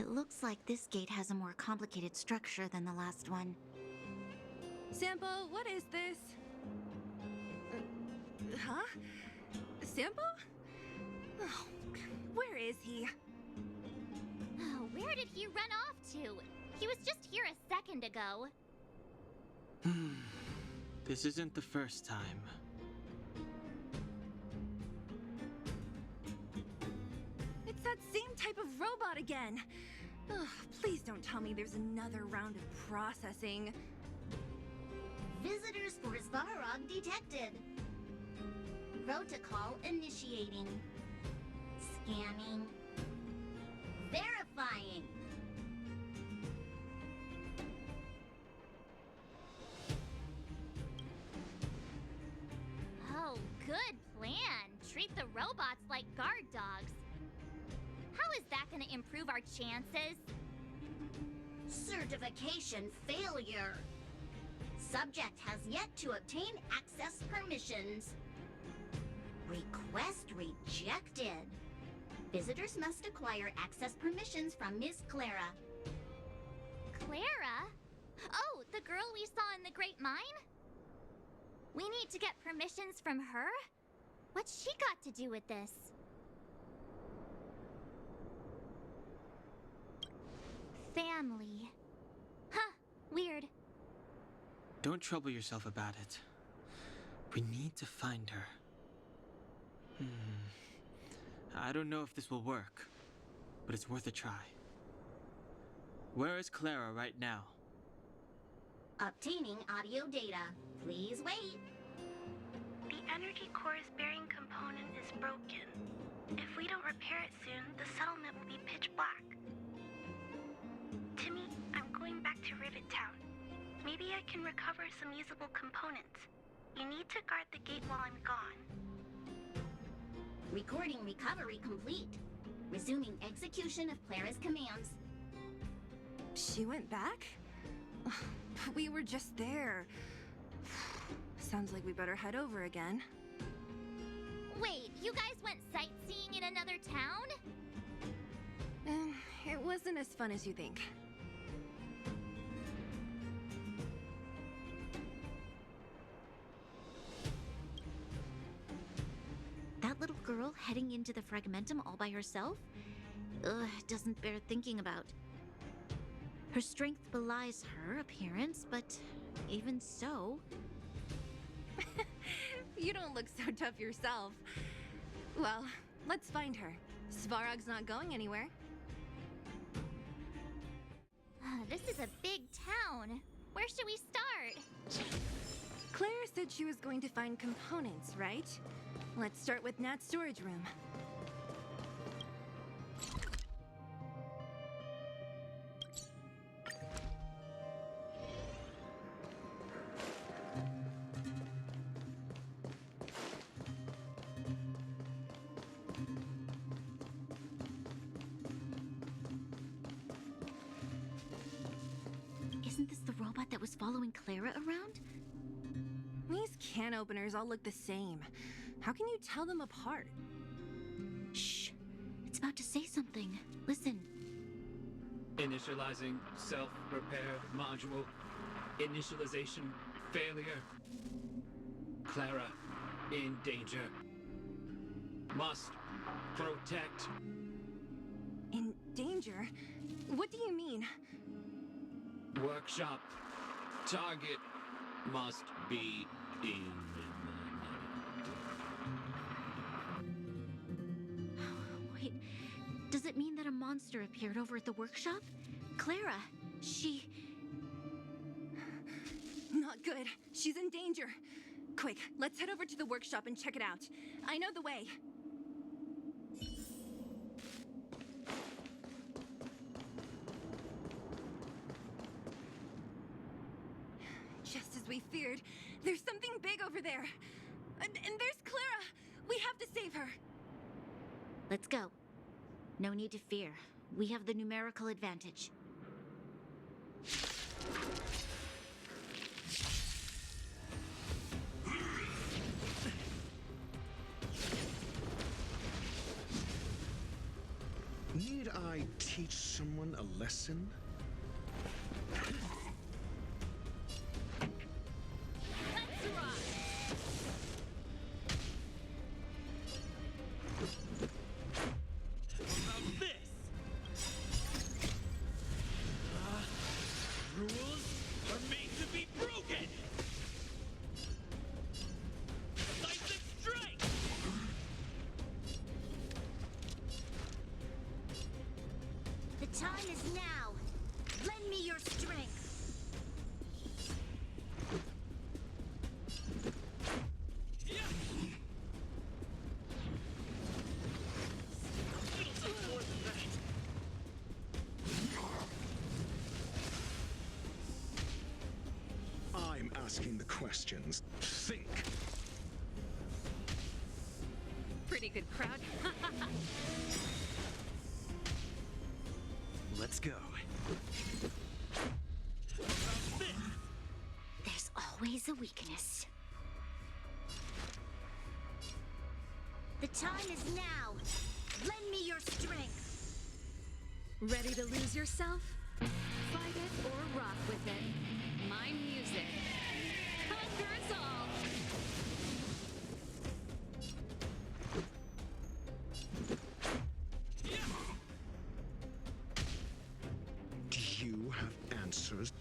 It looks like this gate has a more complicated structure than the last one. Sampo, what is this? Huh? Sampo? Oh, where is he? Oh, where did he run off to? He was just here a second ago. This isn't the first time. It's that same type of robot again. Ugh, please don't tell me there's another round of processing. Visitors for Svarog detected. Protocol initiating. Scanning. Verifying. Oh, good plan. Treat the robots like guard dogs. How is that gonna improve our chances? Certification failure. Subject has yet to obtain access permissions. Request rejected. Visitors must acquire access permissions from Miss Clara. Clara? Oh, the girl we saw in the Great Mine? We need to get permissions from her? What's she got to do with this? Family. Huh, weird. Don't trouble yourself about it. We need to find her. I don't know if this will work, but it's worth a try. Where is Clara right now? Obtaining audio data. Please wait. The energy core's bearing component is broken. If we don't repair it soon, the settlement will be pitch black. Timmy, I'm going back to Rivet Town. Maybe I can recover some usable components. You need to guard the gate while I'm gone. Recording recovery complete. Resuming execution of Clara's commands. She went back? We were just there. Sounds like we better head over again. Wait, you guys went sightseeing in another town? It wasn't as fun as you think. That little girl heading into the Fragmentum all by herself? Ugh, doesn't bear thinking about. Her strength belies her appearance, but even so... You don't look so tough yourself. Well, let's find her. Svarog's not going anywhere. This is a big town. Where should we start? Claire said she was going to find components, right? Let's start with Nat's storage room. Isn't this the robot that was following Clara around? These can openers all look the same. How can you tell them apart? Shh! It's about to say something. Listen. Initializing self-repair module. Initialization failure. Clara in danger. Must protect. In danger? What do you mean? Workshop. Target must be eliminated. Wait, does it mean that a monster appeared over at the workshop? Clara, she... Not good. She's in danger. Quick, let's head over to the workshop and check it out. I know the way. Just as we feared, there's something big over there. And there's Clara! We have to save her! Let's go. No need to fear. We have the numerical advantage. Need I teach someone a lesson? Rules are made to be broken! Decisive strike! The time is now. Lend me your strength. I'm asking the questions. Think. Pretty good crowd. Let's go. There's always a weakness. The time is now. Lend me your strength. Ready to lose yourself? Fight it or rock with it. My music conquers all. Do you have answers?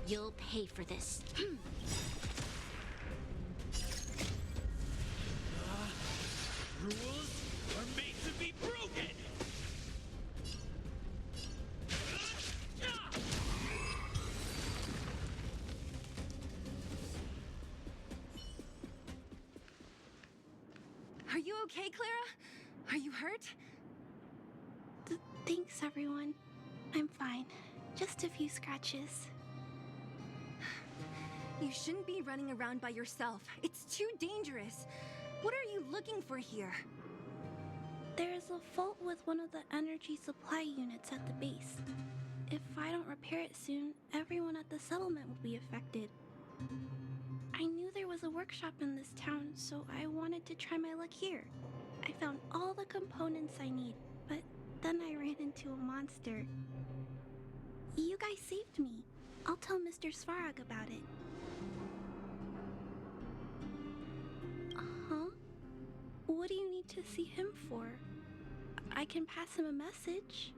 You'll pay for this. Rules are made to be broken! Are you okay, Clara? Are you hurt? Thanks, everyone. I'm fine. Just a few scratches. You shouldn't be running around by yourself. It's too dangerous. What are you looking for here? There is a fault with one of the energy supply units at the base. If I don't repair it soon, everyone at the settlement will be affected. I knew there was a workshop in this town, so I wanted to try my luck here. I found all the components I need, but then I ran into a monster. You guys saved me. I'll tell Mr. Svarog about it. Huh? What do you need to see him for? I can pass him a message.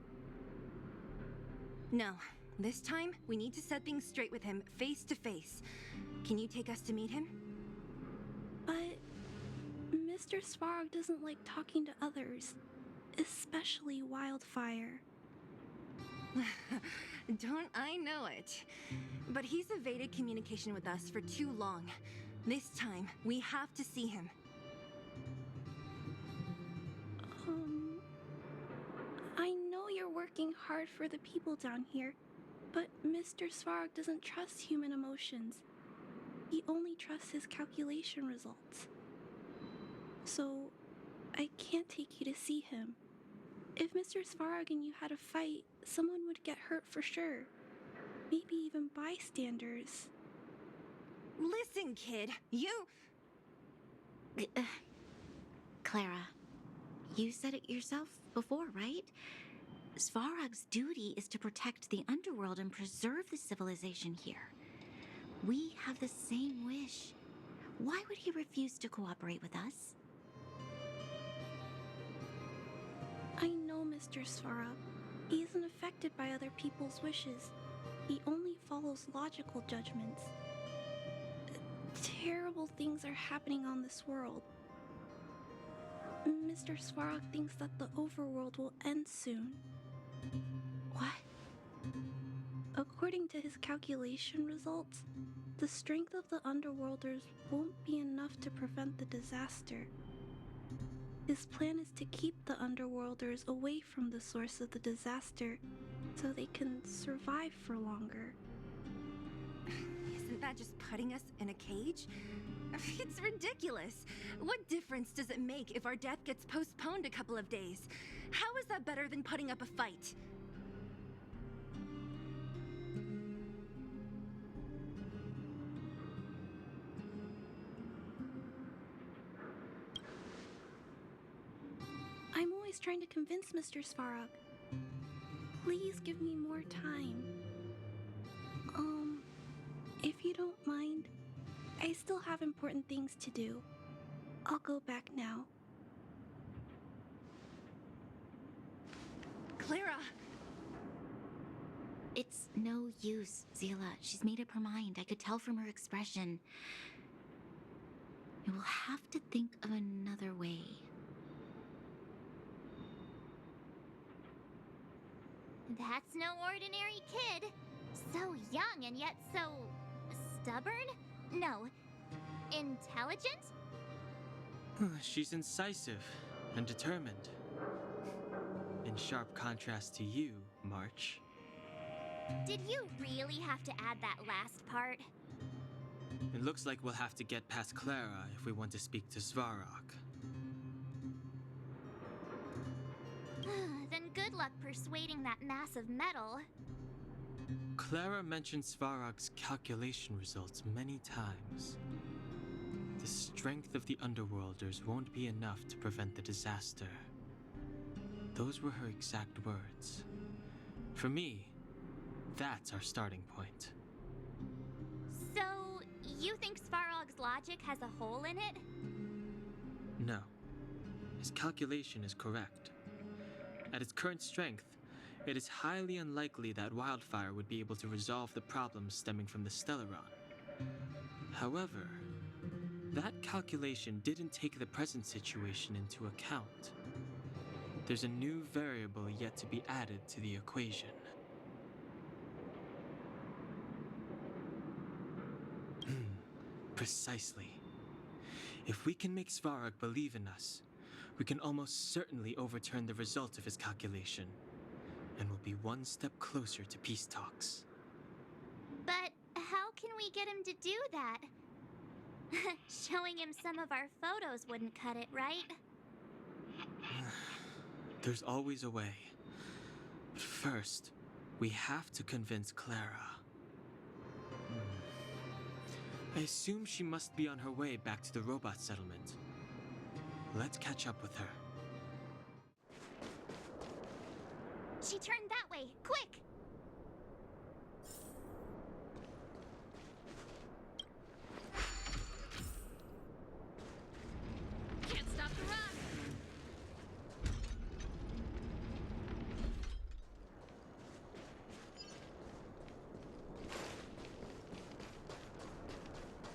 No. This time, we need to set things straight with him, face to face. Can you take us to meet him? But Mr. Svarog doesn't like talking to others, especially Wildfire. Don't I know it? But he's evaded communication with us for too long. This time, we have to see him. I know you're working hard for the people down here, but Mr. Svarog doesn't trust human emotions. He only trusts his calculation results. So, I can't take you to see him. If Mr. Svarog and you had a fight, someone would get hurt for sure. Maybe even bystanders. Listen, kid, you... Clara, you said it yourself before, right? Svarog's duty is to protect the underworld and preserve the civilization here. We have the same wish. Why would he refuse to cooperate with us? I know Mr. Svarog. He isn't affected by other people's wishes. He only follows logical judgments. Terrible things are happening on this world. Mr. Svarog thinks that the overworld will end soon. What? According to his calculation results, the strength of the Underworlders won't be enough to prevent the disaster. His plan is to keep the Underworlders away from the source of the disaster so they can survive for longer. Isn't that just putting us in a cage? It's ridiculous. ridiculous. What difference does it make if our death gets postponed a couple of days? How is that better than putting up a fight? I'm always trying to convince Mr. Svarog. Please give me more time. If you don't mind, I still have important things to do. I'll go back now. Clara! It's no use, Zila. She's made up her mind. I could tell from her expression. I will have to think of another way. That's no ordinary kid. So young and yet so stubborn? No, intelligent? She's incisive and determined. In sharp contrast to you, March. Did you really have to add that last part? It looks like we'll have to get past Clara if we want to speak to Svarog. Then good luck persuading that mass of metal. Clara mentioned Svarog's calculation results many times. The strength of the Underworlders won't be enough to prevent the disaster. Those were her exact words. For me, that's our starting point. So, you think Svarog's logic has a hole in it? No. His calculation is correct. At its current strength, it is highly unlikely that Wildfire would be able to resolve the problems stemming from the Stellaron. However, that calculation didn't take the present situation into account. There's a new variable yet to be added to the equation. Precisely. If we can make Svarog believe in us, we can almost certainly overturn the result of his calculation, and we'll be one step closer to peace talks. But how can we get him to do that? Showing him some of our photos wouldn't cut it, right? There's always a way. But first, we have to convince Clara. I assume she must be on her way back to the robot settlement. Let's catch up with her. She turned that way, quick! Can't stop the run!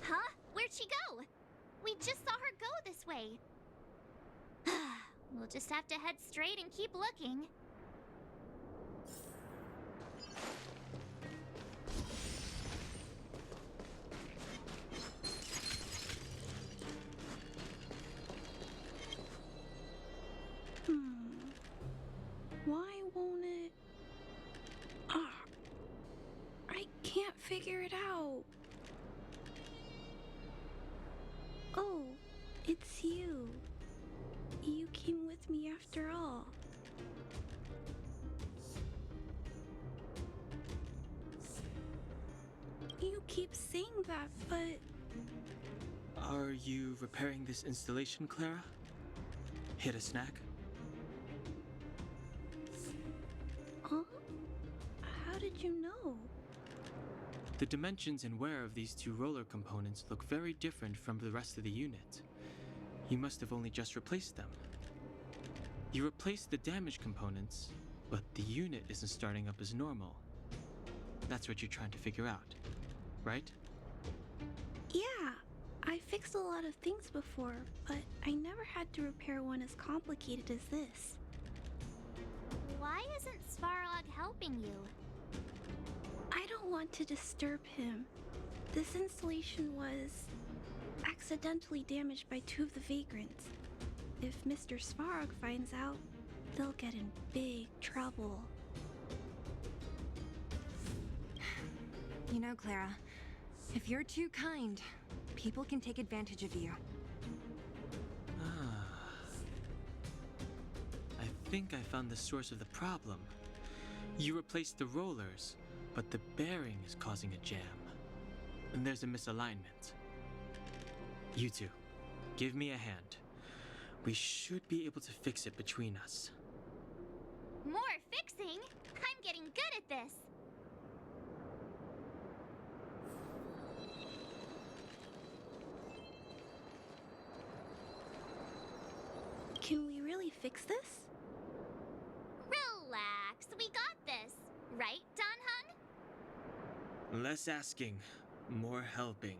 Huh? Where'd she go? We just saw her go this way. We'll just have to head straight and keep looking. Why won't it? I can't figure it out. Oh, it's you. You came with me after all. You keep saying that, but... Are you repairing this installation, Clara? Hit a snack? Huh? How did you know? The dimensions and wear of these two roller components look very different from the rest of the unit. You must have only just replaced them. You replaced the damaged components, but the unit isn't starting up as normal. That's what you're trying to figure out, right? Yeah, I fixed a lot of things before, but I never had to repair one as complicated as this. Why isn't Svarog helping you? I don't want to disturb him. This installation was accidentally damaged by two of the vagrants. If Mr. Svarog finds out, they'll get in big trouble. You know, Clara, if you're too kind, People can take advantage of you. I think I found the source of the problem. You replaced the rollers, but the bearing is causing a jam. And there's a misalignment. You two, give me a hand. We should be able to fix it between us. More fixing? I'm getting good at this. Can we really fix this? Relax, we got this. Right, Dan Hung? Less asking, more helping.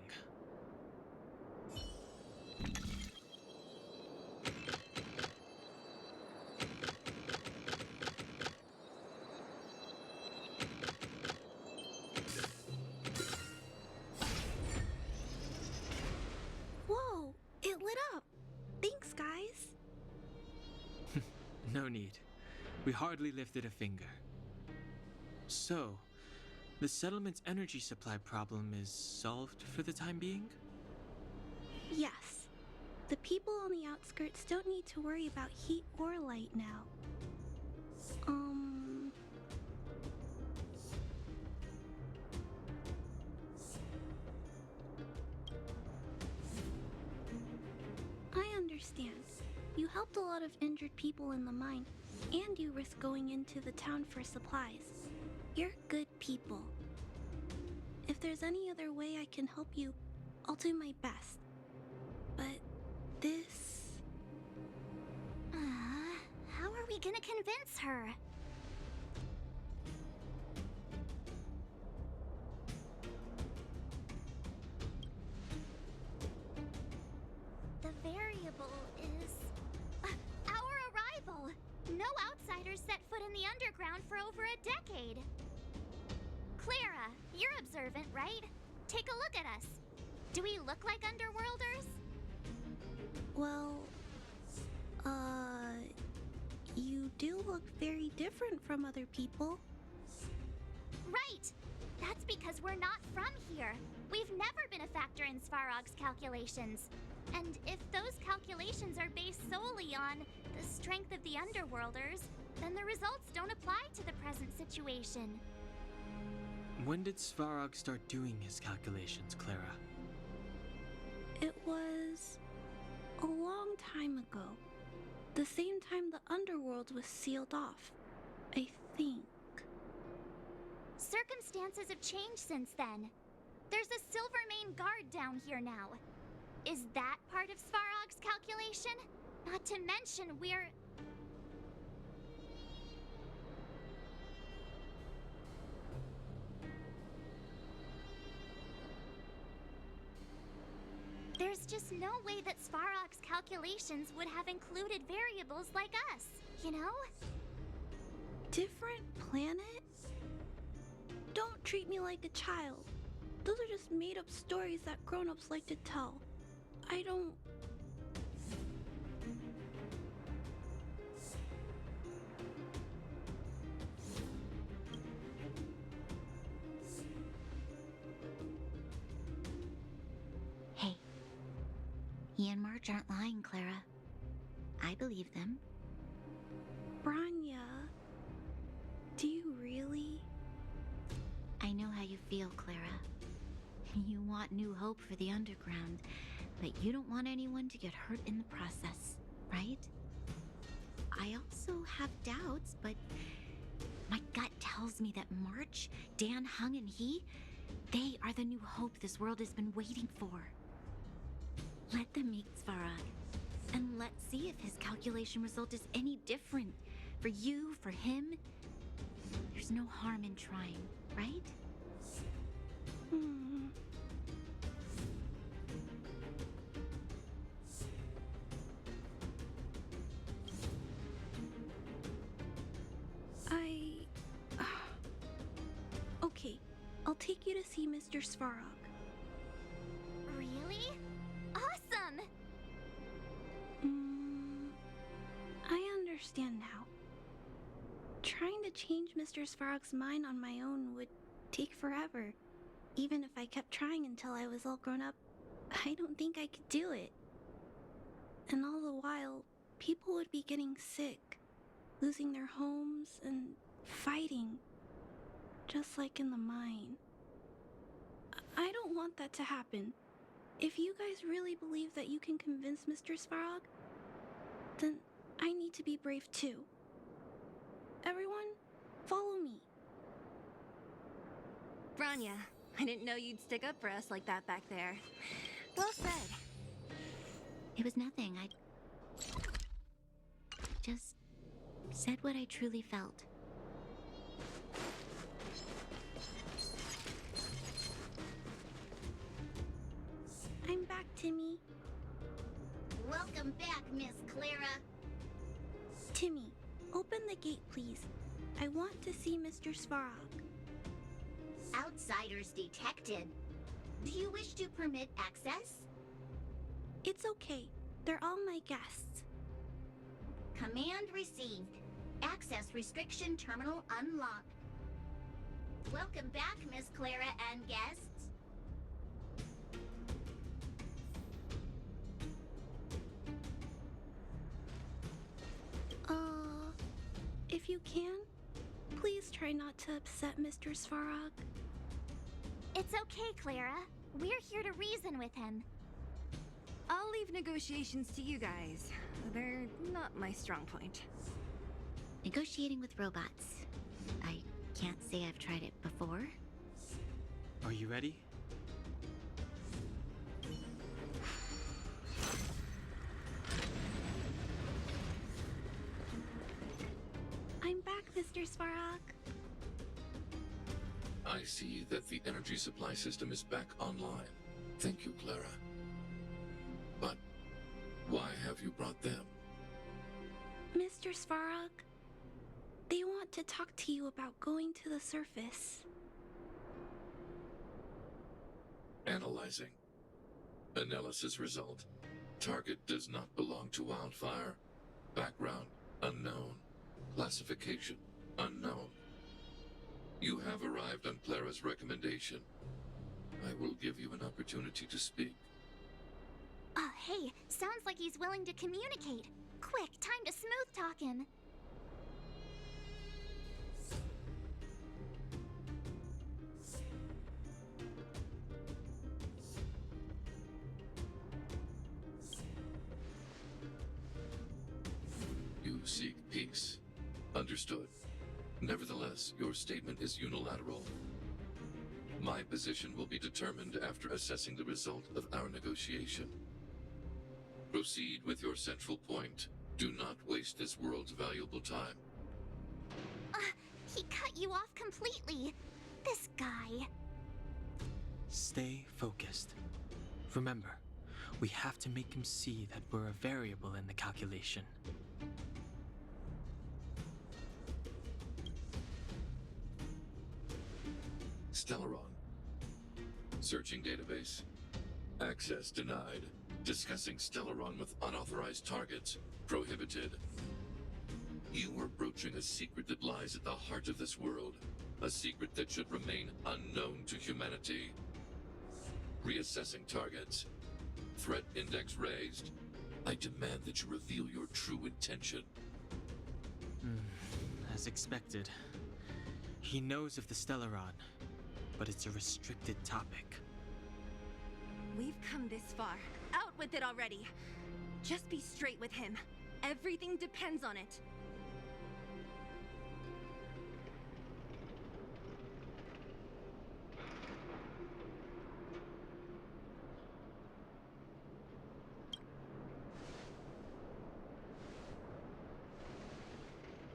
Whoa, it lit up. Thanks, guys. No need. We hardly lifted a finger. So, the settlement's energy supply problem is solved for the time being? Yes. The people on the outskirts don't need to worry about heat or light now. I understand. You helped a lot of injured people in the mine, and you risked going into the town for supplies. You're good people. If there's any other way I can help you, I'll do my best. But this... How are we gonna convince her? The variable is... our arrival! No outsiders set foot in the underground for over a decade. Clara, you're observant, right? Take a look at us. Do we look like underworlders? Well, you do look very different from other people. Right! That's because we're not from here. We've never been a factor in Svarog's calculations. And if those calculations are based solely on the strength of the underworlders, then the results don't apply to the present situation. When did Svarog start doing his calculations, Clara? It was a long time ago. The same time the underworld was sealed off, I think. Circumstances have changed since then. There's a Silvermane guard down here now. Is that part of Svarog's calculation? Not to mention we're... There's just no way that Svarog's calculations would have included variables like us, you know? Different planet? Don't treat me like a child. Those are just made-up stories that grown-ups like to tell. I don't... Hey, he and Marge aren't lying, Clara. I believe them. Branya, do you really? I know how you feel, Clara. You want new hope for the underground, but you don't want anyone to get hurt in the process, right? I also have doubts, but my gut tells me that March, Dan Hung, and they are the new hope this world has been waiting for. Let them meet Svarog, and let's see if his calculation result is any different. For you, for him, there's no harm in trying, right? Okay, I'll take you to see Mr. Svarog. Really? Awesome! I understand now. Trying to change Mr. Svarog's mind on my own would take forever, even if I kept trying until I was all grown up. I don't think I could do it. And all the while, people would be getting sick, losing their homes, and fighting, just like in the mine. I don't want that to happen. If you guys really believe that you can convince Mr. Svarog, then I need to be brave too. Everyone, follow me. Branya, I didn't know you'd stick up for us like that back there. Well said. It was nothing. I just said what I truly felt. I'm back, Timmy. Welcome back, Miss Clara. Timmy, open the gate, please. I want to see Mr. Svarog. Outsiders detected. Do you wish to permit access? It's okay. They're all my guests. Command received. Access restriction terminal unlocked. Welcome back, Miss Clara and guests. If you can, please try not to upset Mr. Svarog. It's okay, Clara. We're here to reason with him. I'll leave negotiations to you guys. They're not my strong point. Negotiating with robots. I can't say I've tried it before. Are you ready? I'm back, Mr. Svarog. I see that the energy supply system is back online. Thank you, Clara. But why have you brought them? Mr. Svarog, they want to talk to you about going to the surface. Analyzing. Analysis result. Target does not belong to Wildfire. Background unknown. Classification unknown. You have arrived on Clara's recommendation. I will give you an opportunity to speak. Oh, hey, sounds like he's willing to communicate. Quick, time to smooth talk him. You seek peace. Understood. Nevertheless, your statement is unilateral. My position will be determined after assessing the result of our negotiation. Proceed with your central point. Do not waste this world's valuable time. He cut you off completely. This guy. Stay focused. Remember, we have to make him see that we're a variable in the calculation. Stellaron. Searching database. Access denied. Discussing Stellaron with unauthorized targets. Prohibited. You are broaching a secret that lies at the heart of this world. A secret that should remain unknown to humanity. Reassessing targets. Threat index raised. I demand that you reveal your true intention. As expected. He knows of the Stellaron, but it's a restricted topic. We've come this far. Out with it already. Just be straight with him. Everything depends on it.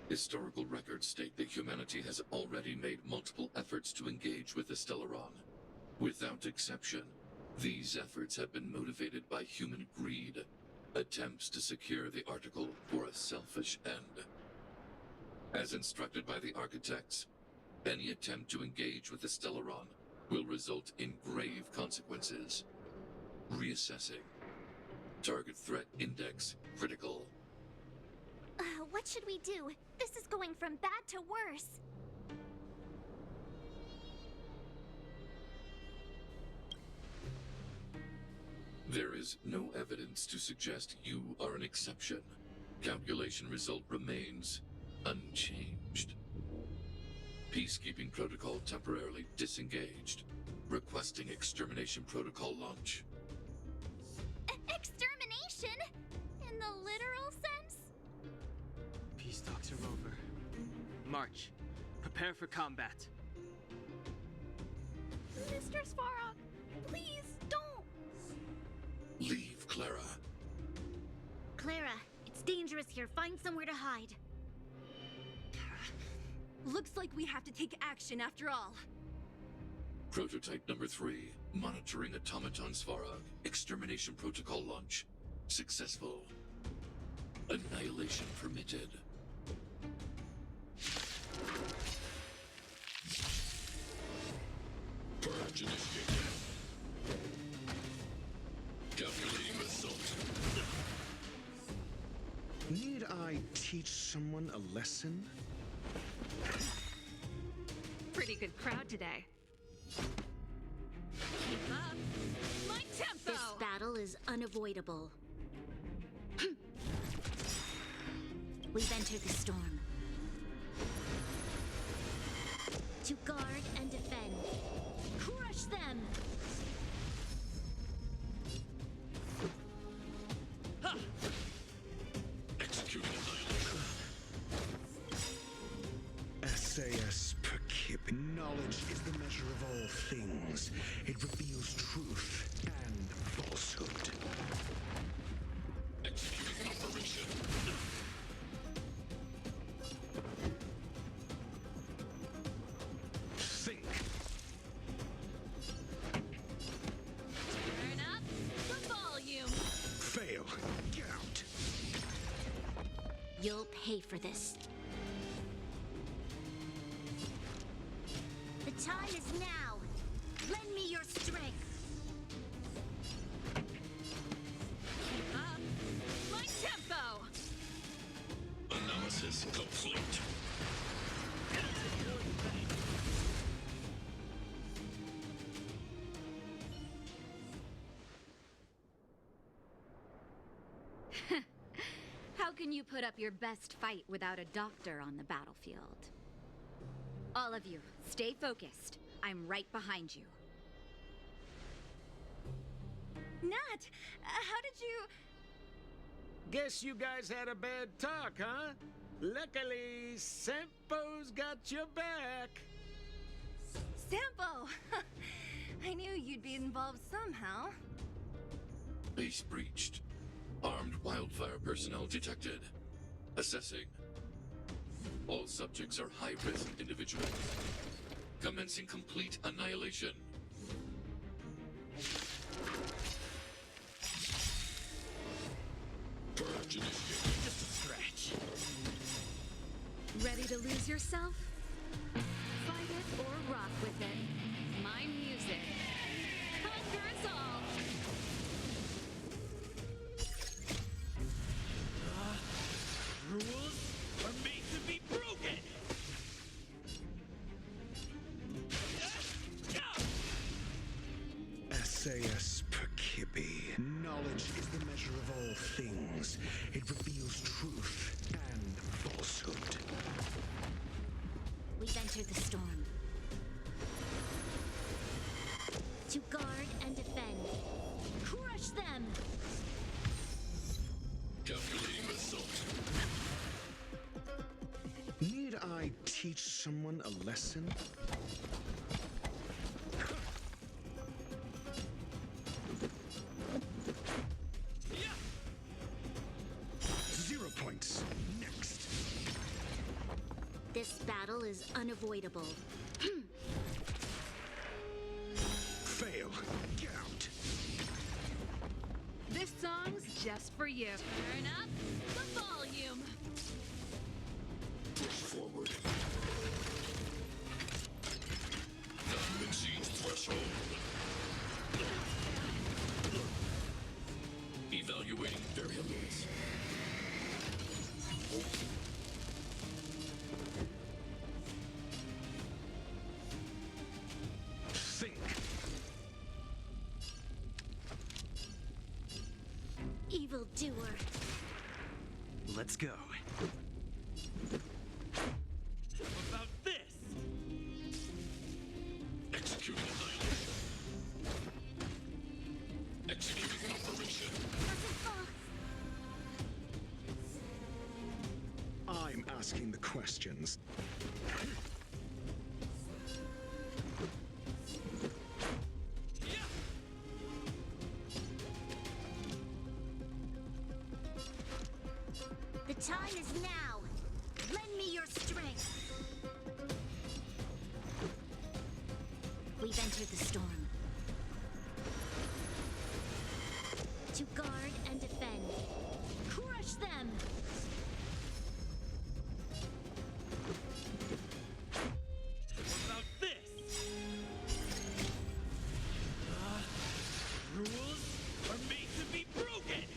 Historical records state that humanity has already made multiple efforts to engage with the Stellaron. Without exception, these efforts have been motivated by human greed, attempts to secure the article for a selfish end. As instructed by the architects, any attempt to engage with the Stellaron will result in grave consequences. Reassessing. Target threat index critical. What should we do? This is going from bad to worse. There is no evidence to suggest you are an exception. Calculation result remains unchanged. Peacekeeping protocol temporarily disengaged. Requesting extermination protocol launch. Extermination? In the literal sense? Peace talks are over. March. Prepare for combat. Mr. Svarog, please don't! Leave, Clara. Clara, it's dangerous here. Find somewhere to hide. Looks like we have to take action after all. Prototype number 3. Monitoring automaton Svarog. Extermination protocol launch. Successful. Annihilation permitted. Purge initiated. Calculating result. Need I teach someone a lesson? Pretty good crowd today. Keep up. My tempo! This battle is unavoidable. We've entered the storm. To guard and defend. Crush them! Executing annihilation. SAS per kip. Knowledge is the measure of all things. It reveals truth and falsehood. Executing operation. Think. Turn up the volume. Fail. Get out. You'll pay for this. The time is now. Lend me your strength. Keep up. My tempo! Analysis complete. How can you put up your best fight without a doctor on the battlefield? All of you, stay focused. I'm right behind you. Nat, how did you... Guess you guys had a bad talk, huh? Luckily, Sampo's got your back. Sampo! I knew you'd be involved somehow. Base breached. Armed wildfire personnel detected. Assessing. All subjects are high-risk individuals. Commencing complete annihilation. Purge initiated. Just a scratch. Ready to lose yourself? Fight it or rock with it. My music. Conquer us all! Rules are made to be broken. SAS per kippy. Knowledge is the measure of all things. It reveals truth and falsehood. We've entered the storm. To guard and defend. Crush them! Calculating result. Need I teach someone a lesson? Yeah. 0 points. Next. This battle is unavoidable. Fail. Get out. This song's just for you. Turn up the volume. Push forward. None exceeds threshold. Evaluating variables. Think. doer. Let's go. What about this? Executing annihilation. Executing operation. I'm asking the questions. The time is now. Lend me your strength. We've entered the storm. To guard and defend. Crush them! What about this? Rules are made to be broken!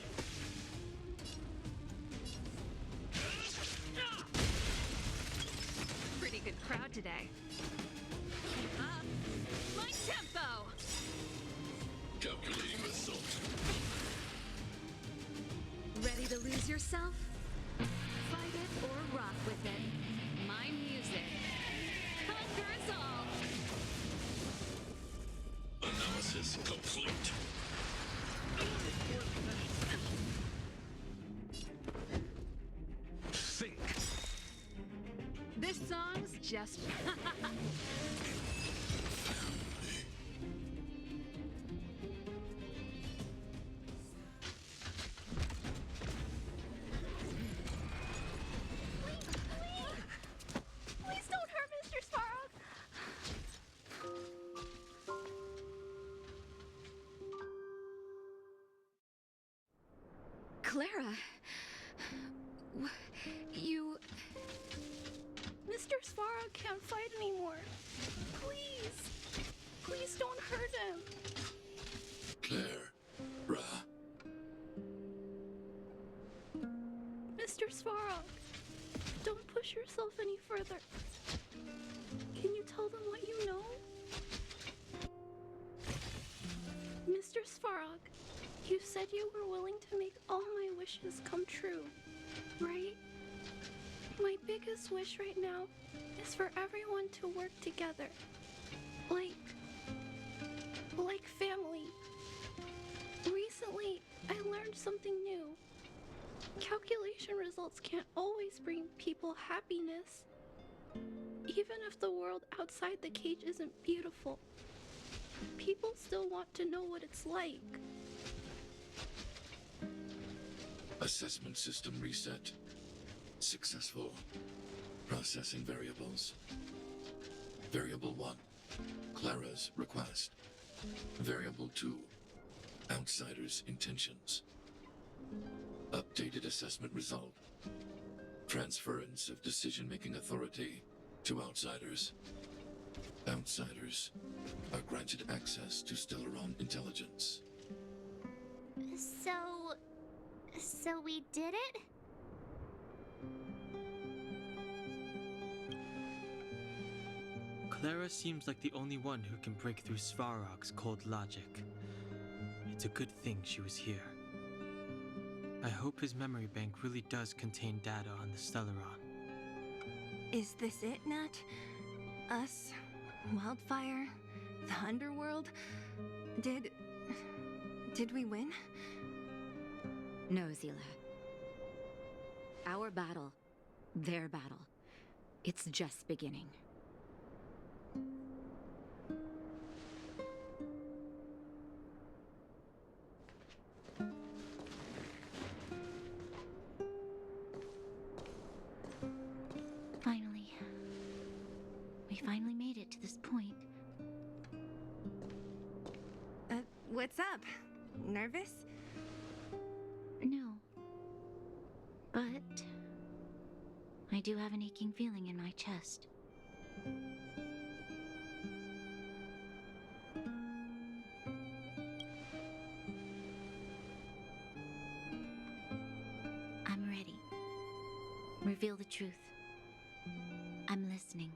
Pretty good crowd today. Keep up. My tempo! Calculating assault. Ready to lose yourself? Fight it or rock with it. My music. Conquer us all! Analysis complete. Think. This song's just... Please don't hurt Mr. Sparrow. Clara... You... Mr. Sparrow can't fight anymore. Please. Please don't hurt him. Claire. Ra. Mr. Sparrow, don't push yourself any further. Can you tell them what you know? Mr. Svarog, you said you were willing to make all my wishes come true, right? My biggest wish right now is for everyone to work together. Like family. Recently, I learned something new. Calculation results can't always bring people happiness. Even if the world outside the cage isn't beautiful, people still want to know what it's like. Assessment system reset. Successful. Processing variables. Variable 1. Clara's request. Variable 2. Outsider's intentions. Updated assessment result. Transference of decision-making authority to outsiders. Outsiders are granted access to Stellaron intelligence. So we did it? Clara seems like the only one who can break through Svarog's cold logic. It's a good thing she was here. I hope his memory bank really does contain data on the Stellaron. Is this it, Nat? Us? Wildfire? The underworld? Did we win? No, Zila. Our battle, their battle, it's just beginning. Finally. We finally made it to this point. What's up? Nervous? No. But I do have an aching feeling in my chest. I'm ready. Reveal the truth. I'm listening.